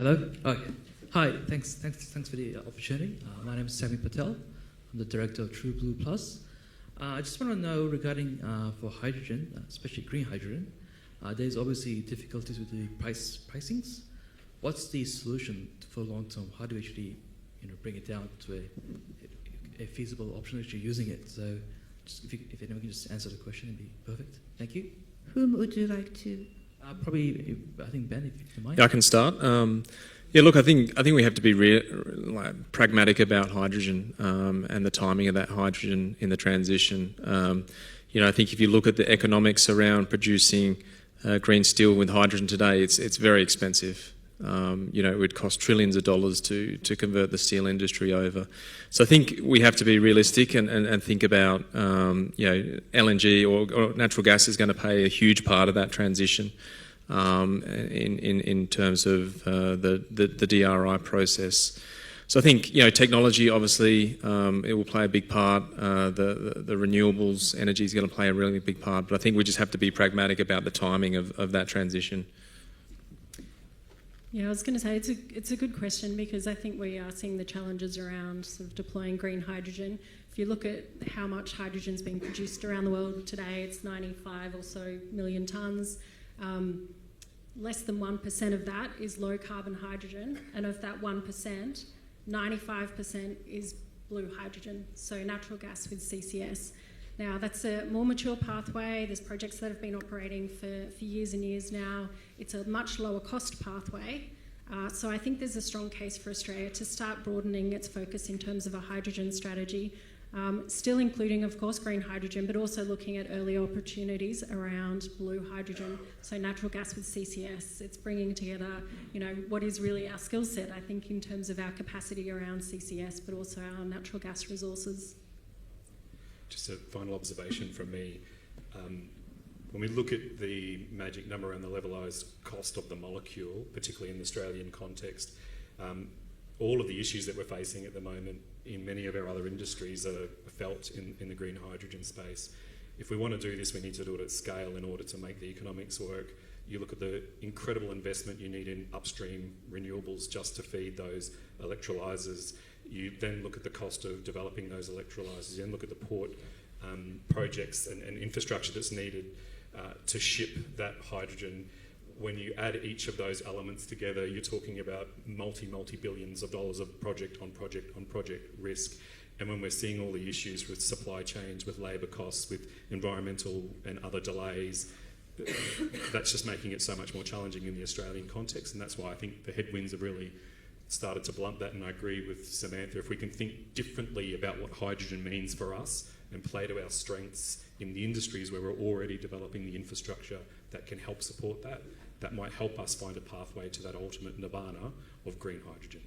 Hello? Okay. Hi, thanks for the opportunity. My name is Sami Patel. I'm the director of True Blue Plus. I just want to know regarding for hydrogen, especially green hydrogen, there's obviously difficulties with the pricings. What's the solution for long term? How do we actually bring it down to a feasible option actually using it? So just if anyone can just answer the question, it'd be perfect. Thank you. Whom would you like to? Probably, I think Ben, if you mind. Yeah, I can start. Yeah, look, I think we have to be pragmatic about hydrogen and the timing of that hydrogen in the transition. I think if you look at the economics around producing green steel with hydrogen today, it's very expensive. It would cost trillions of dollars to convert the steel industry over. So I think we have to be realistic and think about, LNG or natural gas is going to play a huge part of that transition in terms of the DRI process. So I think, technology, obviously, it will play a big part. The renewables energy is going to play a really big part. But I think we just have to be pragmatic about the timing of that transition. Yeah, I was going to say it's a good question because I think we are seeing the challenges around sort of deploying green hydrogen. If you look at how much hydrogen is being produced around the world today, it's 95 or so million tonnes. Less than 1% of that is low carbon hydrogen, and of that 1%, 95% is blue hydrogen, so natural gas with CCS. Now, that's a more mature pathway. There's projects that have been operating for years and years now. It's a much lower cost pathway. So I think there's a strong case for Australia to start broadening its focus in terms of a hydrogen strategy, still including, of course, green hydrogen, but also looking at early opportunities around blue hydrogen, so natural gas with CCS. It's bringing together, what is really our skill set, I think, in terms of our capacity around CCS, but also our natural gas resources. Just a final observation from me. When we look at the magic number and the levelised cost of the molecule, particularly in the Australian context, all of the issues that we're facing at the moment in many of our other industries are felt in the green hydrogen space. If we want to do this, we need to do it at scale in order to make the economics work. You look at the incredible investment you need in upstream renewables just to feed those electrolysers. You then look at the cost of developing those electrolysers. You then look at the port projects and infrastructure that's needed to ship that hydrogen. When you add each of those elements together, you're talking about multi-billions of dollars of project on project risk. And when we're seeing all the issues with supply chains, with labour costs, with environmental and other delays, that's just making it so much more challenging in the Australian context. And that's why I think the headwinds have really started to blunt that, and I agree with Samantha. If we can think differently about what hydrogen means for us and play to our strengths in the industries where we're already developing the infrastructure that can help support that, that might help us find a pathway to that ultimate nirvana of green hydrogen.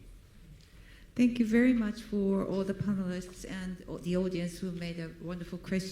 Thank you very much for all the panelists and the audience who made a wonderful question.